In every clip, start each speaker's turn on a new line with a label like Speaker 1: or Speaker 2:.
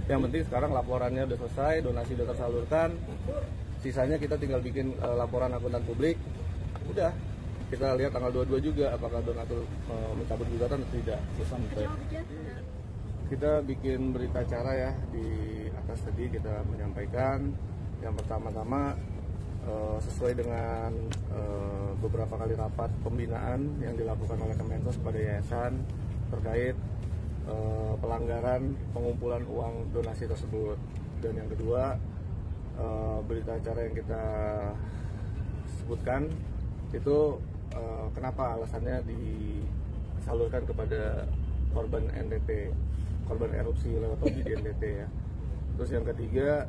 Speaker 1: Yang penting sekarang laporannya udah selesai, donasi udah tersalurkan, sisanya kita tinggal bikin laporan akuntan publik. Udah, kita lihat tanggal 22 juga apakah donatur mencabut gugatan atau tidak. Kita bikin berita acara ya di atas tadi kita menyampaikan yang pertama-tama sesuai dengan beberapa kali rapat pembinaan yang dilakukan oleh Kemensos pada yayasan terkait pelanggaran pengumpulan uang donasi tersebut. Dan yang kedua, berita acara yang kita sebutkan itu kenapa alasannya disalurkan kepada korban NTT, korban erupsi Lewatogi di NTT ya. Terus yang ketiga,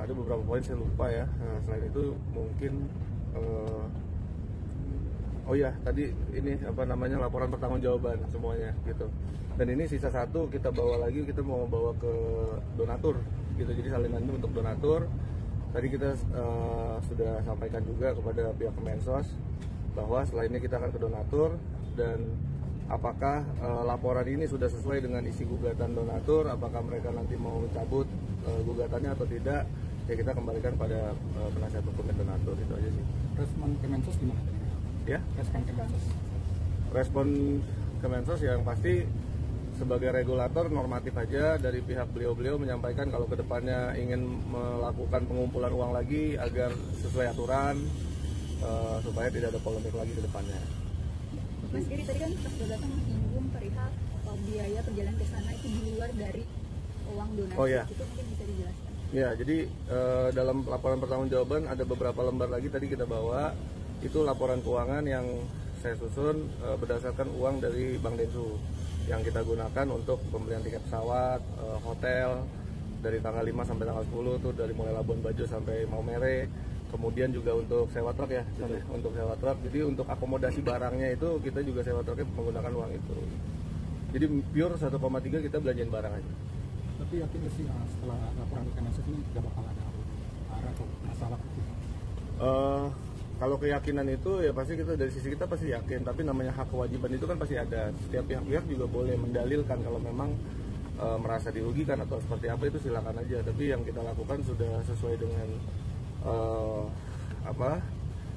Speaker 1: ada beberapa poin saya lupa ya. Selain itu mungkin oh ya tadi ini apa namanya laporan pertanggungjawaban semuanya gitu. Dan ini sisa satu kita bawa lagi, kita mau bawa ke donatur gitu. Jadi salinan itu untuk donatur. Tadi kita sudah sampaikan juga kepada pihak Kemensos bahwa setelah ini kita akan ke donatur, dan apakah laporan ini sudah sesuai dengan isi gugatan donatur, apakah mereka nanti mau mencabut gugatannya atau tidak, ya kita kembalikan pada penasihat hukum donatur. Itu aja sih.
Speaker 2: Respon Kemensos gimana?
Speaker 1: Ya?
Speaker 2: Respon Kemensos?
Speaker 1: Respon Kemensos yang pasti sebagai regulator normatif aja. Dari pihak beliau menyampaikan kalau kedepannya ingin melakukan pengumpulan uang lagi agar sesuai aturan, supaya tidak ada polemik lagi ke depannya.
Speaker 3: Mas Giri, tadi kan pas datang menyinggung perihal biaya perjalanan ke sana itu di luar dari uang donasi.
Speaker 1: Oh ya.
Speaker 3: Itu mungkin bisa dijelaskan.
Speaker 1: Ya, jadi dalam laporan pertanggungjawaban ada beberapa lembar lagi tadi kita bawa. Itu laporan keuangan yang saya susun berdasarkan uang dari Bank Densu yang kita gunakan untuk pembelian tiket pesawat, hotel dari tanggal 5 sampai tanggal 10 tuh, dari mulai Labuan Bajo sampai Maumere. Kemudian juga untuk sewa truk ya, untuk sewa truk. Jadi untuk akomodasi barangnya itu kita juga sewa truknya menggunakan uang itu. Jadi pure 1,3 kita belanjain barang aja.
Speaker 2: Tapi yakin sih setelah laporan Kemensos ini tidak bakal ada arah atau masalah itu?
Speaker 1: Kalau keyakinan itu ya pasti kita dari sisi kita pasti yakin. Tapi namanya hak kewajiban itu kan pasti ada. Setiap pihak-pihak juga boleh mendalilkan kalau memang merasa dirugikan atau seperti apa, itu silakan aja. Tapi yang kita lakukan sudah sesuai dengan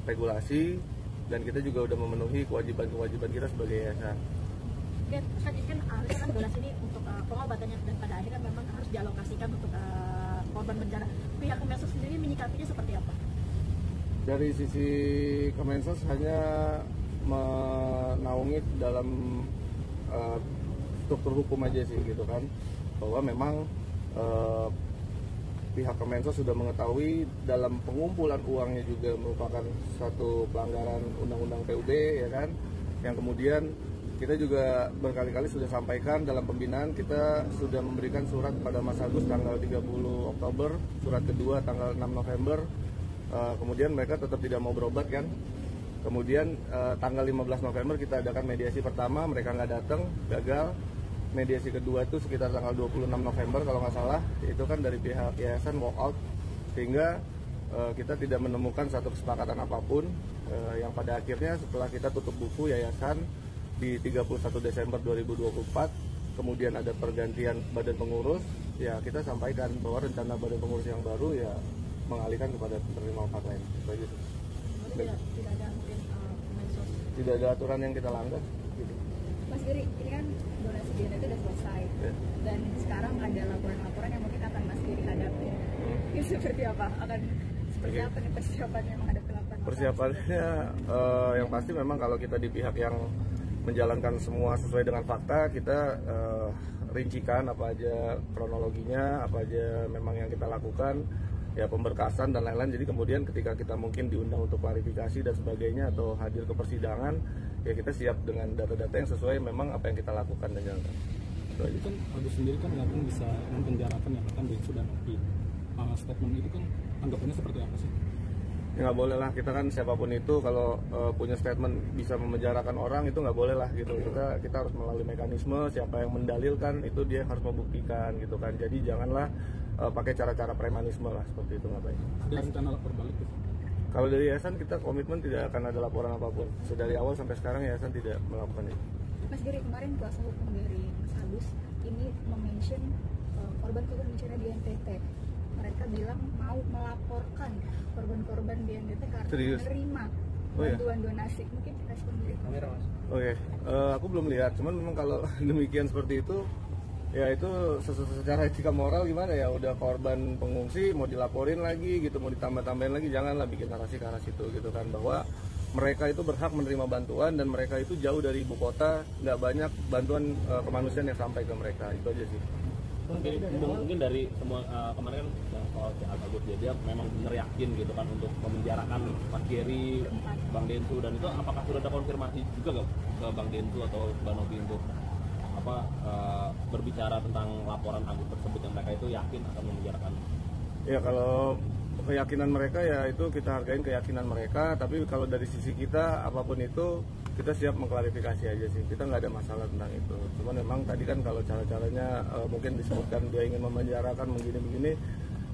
Speaker 1: regulasi, dan kita juga udah memenuhi kewajiban-kewajiban kita sebagai yayasan.
Speaker 3: Kan donasi ini untuk pengobatannya, dan pada akhirnya memang harus dialokasikan untuk korban bencana. Pihak Kemensos sendiri menyikapinya seperti apa?
Speaker 1: Dari sisi Kemensos hanya menaungi dalam struktur hukum aja sih gitu kan, bahwa memang pihak Kemensos sudah mengetahui dalam pengumpulan uangnya juga merupakan satu pelanggaran undang-undang PUB ya kan, yang kemudian kita juga berkali-kali sudah sampaikan dalam pembinaan. Kita sudah memberikan surat pada Mas Agus tanggal 30 Oktober, surat kedua tanggal 6 November, kemudian mereka tetap tidak mau berobat kan. Kemudian tanggal 15 November kita adakan mediasi pertama, mereka nggak datang, gagal. Mediasi kedua itu sekitar tanggal 26 November kalau nggak salah, itu kan dari pihak yayasan walk out, sehingga kita tidak menemukan satu kesepakatan apapun, yang pada akhirnya setelah kita tutup buku yayasan di 31 Desember 2024, kemudian ada pergantian badan pengurus, ya kita sampaikan bahwa rencana badan pengurus yang baru ya mengalihkan kepada penerima manfaat lain. Itu aja.
Speaker 3: Tidak ada mungkin Kemensos.
Speaker 1: Tidak ada aturan yang kita langgar. Gitu.
Speaker 3: Mas Giri, ini kan donasi di itu sudah selesai, dan sekarang ada laporan-laporan yang mungkin akan Mas Giri hadapi. Ini seperti apa? Akan seperti apa nih persiapannya menghadapi laporan?
Speaker 1: Persiapannya yang pasti memang kalau kita di pihak yang menjalankan semua sesuai dengan fakta, kita rincikan apa aja kronologinya, apa aja memang yang kita lakukan, ya pemberkasan dan lain-lain. Jadi kemudian ketika kita mungkin diundang untuk klarifikasi dan sebagainya atau hadir ke persidangan, ya kita siap dengan data-data yang sesuai memang apa yang kita lakukan dan jalankan.
Speaker 2: Itu kan Agus sendiri kan yakin bisa mempenjarakan yang akan sudah nanti. Statement itu kan anggapannya seperti apa sih?
Speaker 1: Ya nggak boleh lah, kita kan siapapun itu kalau punya statement bisa memenjarakan orang itu nggak boleh lah gitu. Kita harus melalui mekanisme, siapa yang mendalilkan itu dia harus membuktikan gitu kan. Jadi janganlah pakai cara-cara premanisme lah, seperti itu nggak baik.
Speaker 2: Ada rencana lapor balik gitu?
Speaker 1: Kalau dari yayasan kita komitmen tidak akan ada laporan apapun. Dari awal sampai sekarang yayasan tidak melakukan itu.
Speaker 3: Mas Giri, kemarin kuasa hukum dari Mas Agus ini mention korban bencana di NTT. Mereka bilang mau melaporkan korban-korban di NTT karena menerima bantuan donasi. Mungkin respon dari kamera, Mas.
Speaker 1: Oke, aku belum lihat, cuman memang kalau demikian seperti itu, ya itu secara etika moral gimana ya, udah korban pengungsi mau dilaporin lagi gitu, mau ditambah-tambahin lagi, janganlah bikin narasi ke arah situ gitu kan, bahwa mereka itu berhak menerima bantuan dan mereka itu jauh dari ibu kota, nggak banyak bantuan kemanusiaan yang sampai ke mereka, itu aja sih.
Speaker 4: Mungkin dari semua kemarin kan yang soal Agus dia memang benar yakin gitu kan untuk memenjarakan Mas Geri, Bang Densu, dan itu apakah sudah ada konfirmasi juga nggak ke Bang Densu atau Mbak Novi untuk berbicara tentang laporan Agus tersebut yang mereka itu yakin akan memenjarakan?
Speaker 1: Ya kalau keyakinan mereka ya itu kita hargain keyakinan mereka, tapi kalau dari sisi kita apapun itu kita siap mengklarifikasi aja sih, kita nggak ada masalah tentang itu. Cuman memang tadi kan kalau cara-caranya mungkin disebutkan dia ingin memenjarakan begini-begini,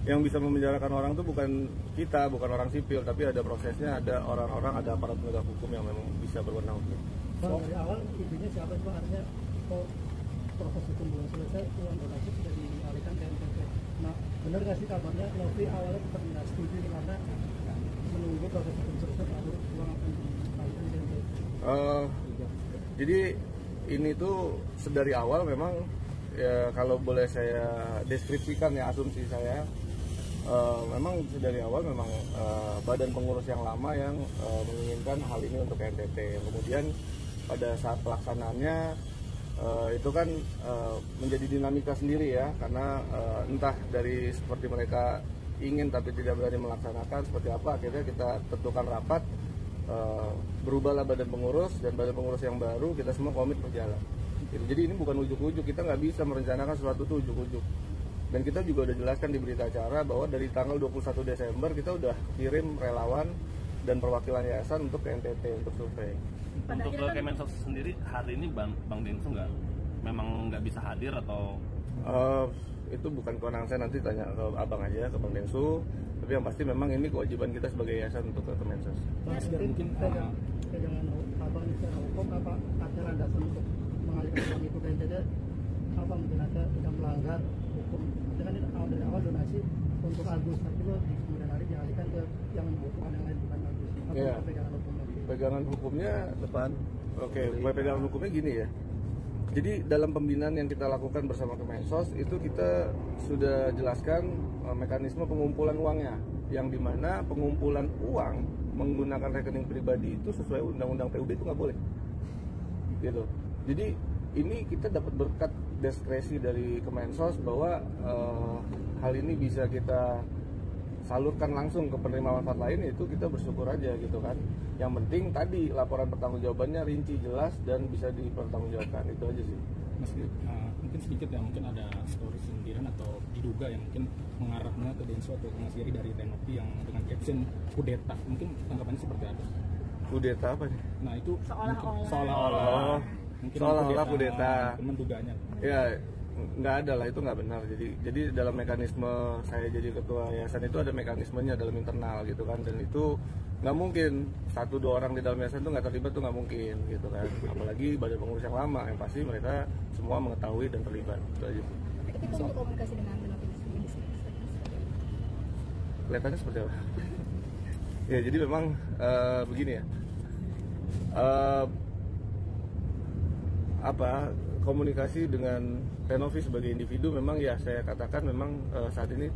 Speaker 1: yang bisa memenjarakan orang itu bukan kita, bukan orang sipil, tapi ada prosesnya, ada orang-orang, ada aparat penegak hukum yang memang bisa berwenang.
Speaker 5: Dari awal intinya siapa itu, artinya proses hukum belum selesai, uang donasi sudah dialihkan ke NTT. Nah, benar nggak sih kabarnya Novi awalnya tetap tidak setuju karena menunggu proses hukum selesai baru uang akan dialihkan ke NTT?
Speaker 1: Jadi ini tuh dari awal memang ya, kalau boleh saya deskripsikan ya asumsi saya, memang dari awal memang badan pengurus yang lama yang menginginkan hal ini untuk NTT. Kemudian pada saat pelaksanaannya itu kan menjadi dinamika sendiri ya, karena entah dari seperti mereka ingin tapi tidak berani melaksanakan seperti apa, akhirnya kita tentukan rapat, berubahlah badan pengurus, dan badan pengurus yang baru kita semua komit berjalan. Jadi ini bukan ujuk-ujuk, kita nggak bisa merencanakan sesuatu itu ujuk-ujuk. Dan kita juga udah jelaskan di berita acara bahwa dari tanggal 21 Desember kita udah kirim relawan dan perwakilan yayasan untuk ke NTT untuk survei.
Speaker 4: Untuk ke Kemensos sendiri hari ini Bang Densu memang nggak bisa hadir atau?
Speaker 1: Itu bukan kewenangan saya, nanti tanya ke abang aja, ke Bang Densu. Tapi yang pasti memang ini kewajiban kita sebagai yayasan untuk ke Kemensos.
Speaker 5: Mungkin pegangan abang secara hukum apa ada landasan untuk mengalihkan uang itu ke NTT? Apa mungkin ada tidak melanggar hukum? Dengan dari awal donasi untuk Agus, tapi lo di kemudian hari dialihkan ke yang membutuhkan yang lain, bukan Agus. Apa pegangan hukumnya? Pegangan
Speaker 1: hukumnya depan. Oke, pegangan hukumnya gini ya. Jadi dalam pembinaan yang kita lakukan bersama Kemensos itu kita sudah jelaskan mekanisme pengumpulan uangnya, yang dimana pengumpulan uang menggunakan rekening pribadi itu sesuai undang-undang PUB itu nggak boleh, gitu. Jadi ini kita dapat berkat diskresi dari Kemensos bahwa hal ini bisa kita salurkan langsung ke penerima manfaat lain, itu kita bersyukur aja gitu kan. Yang penting tadi laporan pertanggungjawabannya rinci, jelas, dan bisa dipertanggungjawabkan, itu aja sih.
Speaker 2: Mas, mungkin sedikit ya, mungkin ada story sindiran atau diduga yang mungkin mengarahnya ke Densu atau ke Mas Geri dari Tenopi yang dengan caption kudeta, mungkin tanggapannya seperti apa?
Speaker 1: Kudeta apa nih?
Speaker 2: Nah itu
Speaker 1: seolah-olah kudeta,
Speaker 2: menduganya.
Speaker 1: Ya nggak ada lah, itu nggak benar. Jadi dalam mekanisme saya jadi ketua yayasan itu ada mekanismenya dalam internal gitu kan, dan itu nggak mungkin 1-2 orang di dalam yayasan itu nggak terlibat, tuh nggak mungkin gitu kan. Apalagi badan pengurus yang lama, yang pasti mereka semua mengetahui dan terlibat, itu aja.
Speaker 3: Kita untuk komunikasi dengan Novi
Speaker 1: Kelihatannya seperti apa? Ya jadi memang begini ya, komunikasi dengan Tenovi sebagai individu memang ya saya katakan memang saat ini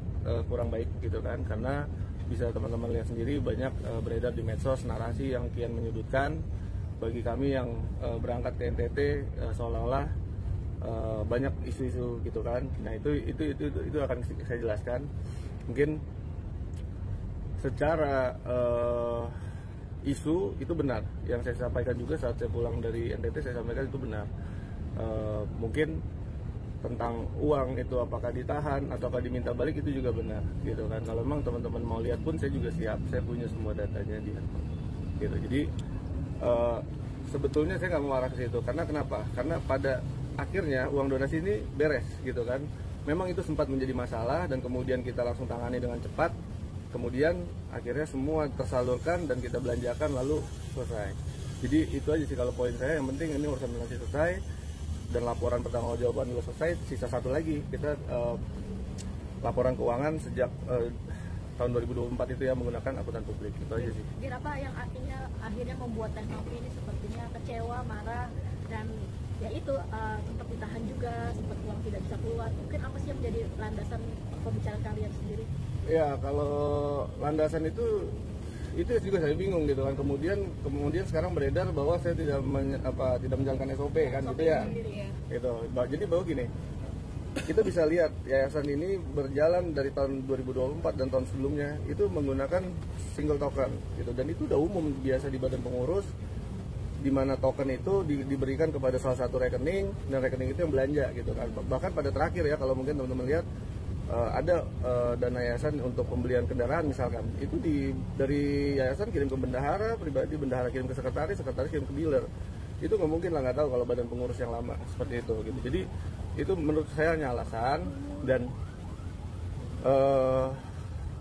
Speaker 1: kurang baik gitu kan, karena bisa teman-teman lihat sendiri banyak beredar di medsos narasi yang kian menyudutkan bagi kami yang berangkat ke NTT, seolah-olah banyak isu-isu gitu kan. Nah itu akan saya jelaskan. Mungkin secara isu itu benar, yang saya sampaikan juga saat saya pulang dari NTT, saya sampaikan itu benar. Mungkin tentang uang itu apakah ditahan ataukah diminta balik itu juga benar gitu kan. Kalau memang teman-teman mau lihat pun saya juga siap, saya punya semua datanya di handphone gitu. Jadi sebetulnya saya nggak mau arah ke situ, karena kenapa? Karena pada akhirnya uang donasi ini beres gitu kan. Memang itu sempat menjadi masalah dan kemudian kita langsung tangani dengan cepat, kemudian akhirnya semua tersalurkan dan kita belanjakan lalu selesai. Jadi itu aja sih kalau poin saya, yang penting ini urusan donasi selesai dan laporan pertanggungjawaban juga selesai. Sisa satu lagi, kita laporan keuangan sejak tahun 2024 itu ya menggunakan akuntan publik. Itu aja sih.
Speaker 3: Kira apa yang akhirnya membuat Teknopi ini sepertinya kecewa, marah, dan ya itu sempat ditahan juga, sempat uang tidak bisa keluar. Mungkin apa sih yang menjadi landasan pembicaraan kalian sendiri?
Speaker 1: Ya kalau landasan itu juga saya bingung gitu kan. Kemudian sekarang beredar bahwa saya tidak menjalankan SOP kan gitu ya. Gitu. Jadi bahwa gini, kita bisa lihat yayasan ini berjalan dari tahun 2024 dan tahun sebelumnya itu menggunakan single token gitu, dan itu udah umum biasa di badan pengurus, di mana token itu diberikan kepada salah satu rekening, dan rekening itu yang belanja gitu kan. Bahkan pada terakhir ya, kalau mungkin teman-teman lihat ada dana yayasan untuk pembelian kendaraan misalkan, itu dari yayasan kirim ke bendahara pribadi, bendahara kirim ke sekretaris kirim ke dealer. Itu nggak mungkin lah, nggak tahu kalau badan pengurus yang lama seperti itu gitu. Jadi itu menurut saya hanya alasan, dan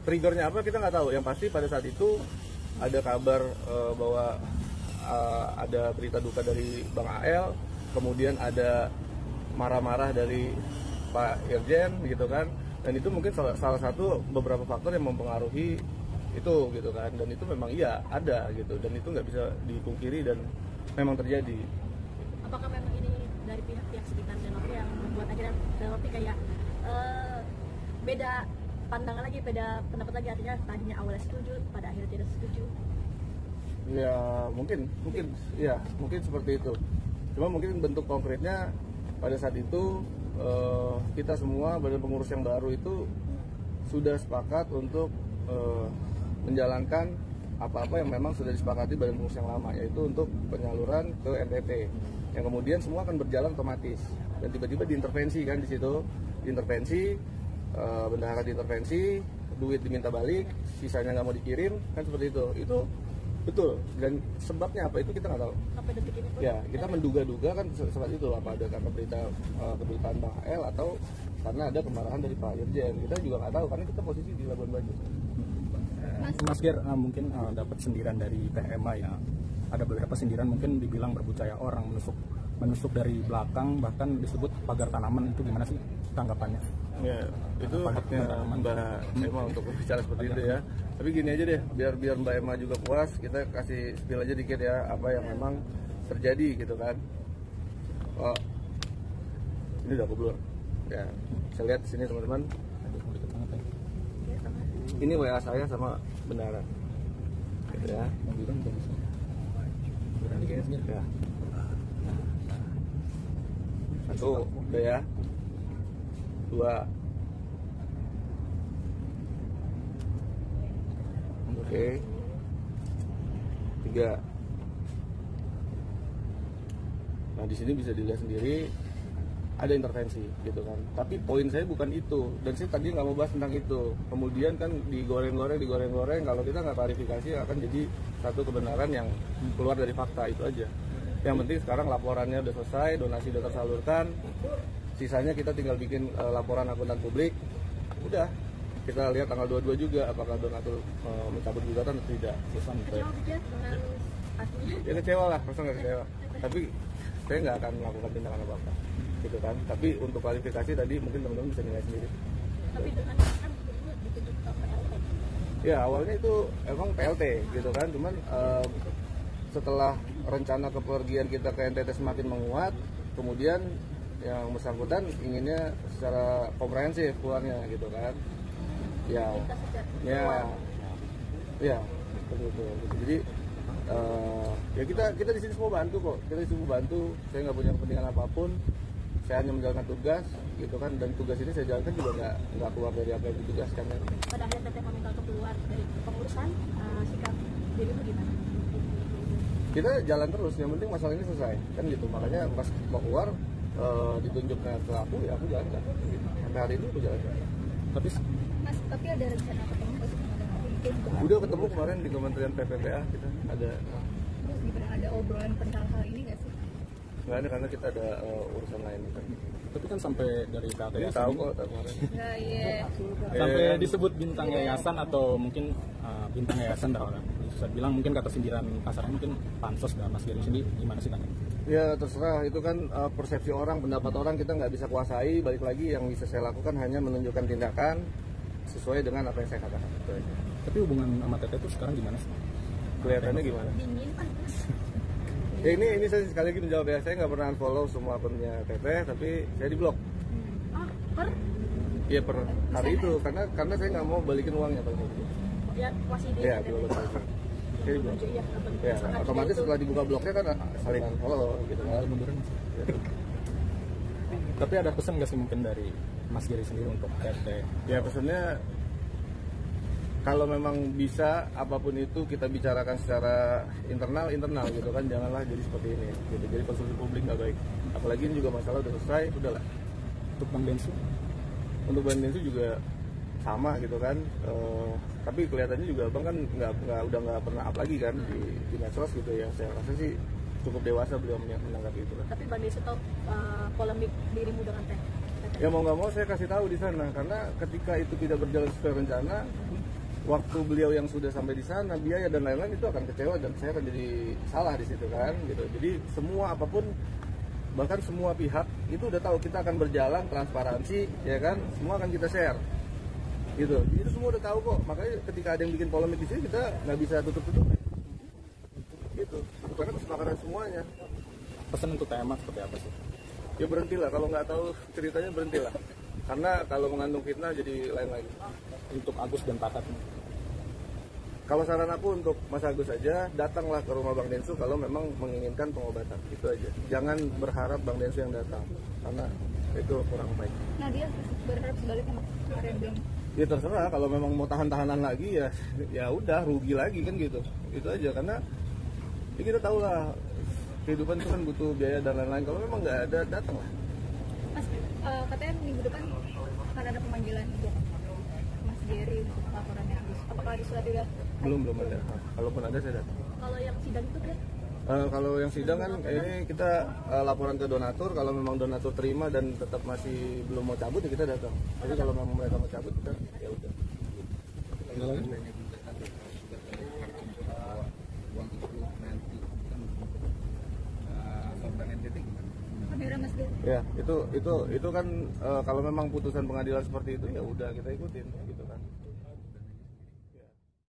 Speaker 1: triggernya apa kita nggak tahu. Yang pasti pada saat itu ada kabar bahwa ada berita duka dari Bang AL, kemudian ada marah-marah dari Pak Irjen gitu kan, dan itu mungkin salah satu beberapa faktor yang mempengaruhi itu gitu kan, dan itu memang iya ada gitu, dan itu nggak bisa dipungkiri dan memang terjadi.
Speaker 3: Apakah memang ini dari pihak-pihak sekitar Teknopi yang membuat akhirnya Teknopi kayak beda pandangan lagi, beda pendapat lagi, artinya tadinya awalnya setuju, pada akhirnya tidak setuju?
Speaker 1: Ya mungkin seperti itu. Cuma mungkin bentuk konkretnya pada saat itu kita semua badan pengurus yang baru itu sudah sepakat untuk menjalankan apa-apa yang memang sudah disepakati badan pengurus yang lama, yaitu untuk penyaluran ke NTT, yang kemudian semua akan berjalan otomatis, dan tiba-tiba diintervensi kan di situ, bendahara diintervensi, duit diminta balik, sisanya nggak mau dikirim kan, seperti itu. Itu betul, dan sebabnya apa itu kita nggak tahu.
Speaker 3: Sampai detik ini pun
Speaker 1: ya kita menduga-duga kan seperti itu, apa ada karena berita kedutaan Bang AL atau karena ada kemarahan dari Pak Irjen, kita juga nggak tahu karena kita posisi di Labuan Bajo.
Speaker 2: Mas Ger, mungkin dapat sindiran dari PMA ya, ada beberapa sindiran mungkin dibilang berbucaya orang, menusuk dari belakang, bahkan disebut pagar tanaman. Itu gimana sih tanggapannya?
Speaker 1: Ya, itu haknya Mbak Emma untuk berbicara seperti itu ya. Tapi gini aja deh, biar Mbak Emma juga puas, kita kasih spill aja dikit ya apa yang memang terjadi gitu kan. Oh, ini udah keblur. Ya, saya lihat sini teman-teman. Ini WA saya sama bendahara. Gitu ya. Ya. Satu, udah ya. 2. Oke. 3. Nah, di sini bisa dilihat sendiri ada intervensi gitu kan. Tapi poin saya bukan itu, dan saya tadi nggak mau bahas tentang itu. Kemudian kan digoreng-goreng, kalau kita nggak klarifikasi akan jadi satu kebenaran yang keluar dari fakta, itu aja. Yang penting sekarang laporannya udah selesai, donasi udah tersalurkan, sisanya kita tinggal bikin laporan akuntan publik. Udah, kita lihat tanggal 22 juga apakah donatur mencabut gugatan atau tidak.
Speaker 3: kecewa dengan artinya?
Speaker 1: Ya kecewa lah, masa nggak kecewa. Tapi saya nggak akan melakukan tindakan apa-apa gitu kan. Tapi untuk klarifikasi tadi mungkin teman-teman bisa nilai sendiri.
Speaker 3: Tapi dengan kan ditunjuk ke PLT.
Speaker 1: Ya awalnya itu emang PLT gitu kan, cuman setelah rencana kepergian kita ke NTT semakin menguat, kemudian yang bersangkutan inginnya secara komprehensif keluarnya gitu kan. Ya seperti itu. Jadi ya kita di sini semua bantu kok, kita di sini semua bantu. Saya nggak punya kepentingan apapun, saya hanya menjalankan tugas gitu kan, dan tugas ini saya jalankan juga nggak keluar dari apa yang ditugaskan.
Speaker 3: Pada akhirnya teteh meminta untuk keluar dari kepengurusan, sikap dirimu gimana?
Speaker 1: Kita jalan terus, yang penting masalah ini selesai kan gitu. Makanya pas mau keluar ditunjuknya ke aku, ya aku jalankan. Sampai hari ini aku jalankan.
Speaker 3: Tapi ada rencana ketemu nggak sih?
Speaker 1: Udah ketemu kemarin di Kementerian PPPA, kita ada.
Speaker 3: Terus gimana, ada obrolan perihal hal ini nggak sih?
Speaker 1: Nggak ada, karena kita ada urusan lain kan.
Speaker 2: Tapi kan sampai dari PLT
Speaker 1: Ini tahu kok kemarin.
Speaker 3: Nah, iya.
Speaker 2: Sampai disebut bintang yayasan atau mungkin bintang yayasan dah orang. Bisa bilang mungkin kata sindiran kasarnya mungkin pansos dan Mas Geri sendiri gimana sih tanya?
Speaker 1: Ya terserah, itu kan persepsi orang, pendapat orang kita nggak bisa kuasai. Balik lagi yang bisa saya lakukan hanya menunjukkan tindakan sesuai dengan apa yang saya katakan. Itu aja.
Speaker 2: Tapi hubungan sama Teteh itu sekarang gimana sih?
Speaker 1: Kelihatannya gimana?
Speaker 3: Dingin panas.
Speaker 1: Ya ini saya sekali lagi menjawab ya, saya nggak pernah unfollow semua akunnya Teteh, tapi saya di blok.
Speaker 3: Oh, per
Speaker 1: Iya per hari itu, karena saya nggak mau balikin uangnya Pak.
Speaker 3: ya masih di
Speaker 1: Iya di blok aja. Saya di blok.
Speaker 3: Iya,
Speaker 1: Ya otomatis setelah dibuka bloknya kan saling unfollow gitu kan.
Speaker 2: Munduran. Tapi ada pesan nggak sih mungkin dari Mas Giri sendiri untuk Teteh?
Speaker 1: Ya pesannya kalau memang bisa apapun itu kita bicarakan secara internal gitu kan, janganlah jadi seperti ini gitu. Jadi konsumsi publik nggak baik, apalagi ini juga masalah udah selesai, udahlah.
Speaker 2: Untuk Bang Densu?
Speaker 1: Untuk Bang Densu juga sama gitu kan, tapi kelihatannya juga abang kan udah nggak pernah up lagi kan di medsos gitu ya. Saya rasa sih cukup dewasa beliau menanggapi itu lah.
Speaker 3: Tapi Bang Densu tahu polemik dirimu dengan Teteh?
Speaker 1: Ya mau nggak mau saya kasih tahu di sana, karena ketika itu tidak berjalan sesuai rencana, waktu beliau yang sudah sampai di sana, biaya dan lain-lain itu akan kecewa dan saya akan jadi salah di situ kan gitu. Jadi semua apapun, bahkan semua pihak itu udah tahu kita akan berjalan transparansi ya kan, semua akan kita share gitu. Itu semua udah tahu kok, makanya ketika ada yang bikin polemik di sini kita nggak bisa tutup-tutupin gitu, karena kesepakatan semuanya.
Speaker 2: Pesan untuk TMA seperti apa sih?
Speaker 1: Ya berhentilah, kalau nggak tahu ceritanya berhentilah, karena kalau mengandung fitnah jadi lain lagi.
Speaker 2: Untuk Agus dan Patat?
Speaker 1: Kalau saran aku untuk Mas Agus aja, datanglah ke rumah Bang Densu kalau memang menginginkan pengobatan, itu aja. Jangan berharap Bang Densu yang datang, karena itu kurang baik.
Speaker 3: Nah dia berharap sebaliknya kemarin bilang.
Speaker 1: Ya terserah, kalau memang mau tahan-tahanan lagi ya udah rugi lagi kan gitu. Itu aja, karena ya kita tahu lah kehidupan itu kan butuh biaya dan lain-lain. Kalau memang nggak ada, datanglah.
Speaker 3: Mas, katanya minggu depan akan ada pemanggilan untuk Mas Giri untuk laporannya Agus. Apakah sudah tidak?
Speaker 1: Belum ada. Kalaupun ada saya datang.
Speaker 3: Kalau yang sidang itu kan?
Speaker 1: Kalau yang sidang kan ini kita laporan ke donatur, kalau memang donatur terima dan tetap masih belum mau cabut ya kita datang. Jadi kalau memang mereka mau cabut kita ya udah.
Speaker 3: Kamera Mas Giri.
Speaker 1: Ya itu kan kalau memang putusan pengadilan seperti itu ya udah kita ikutin gitu kan.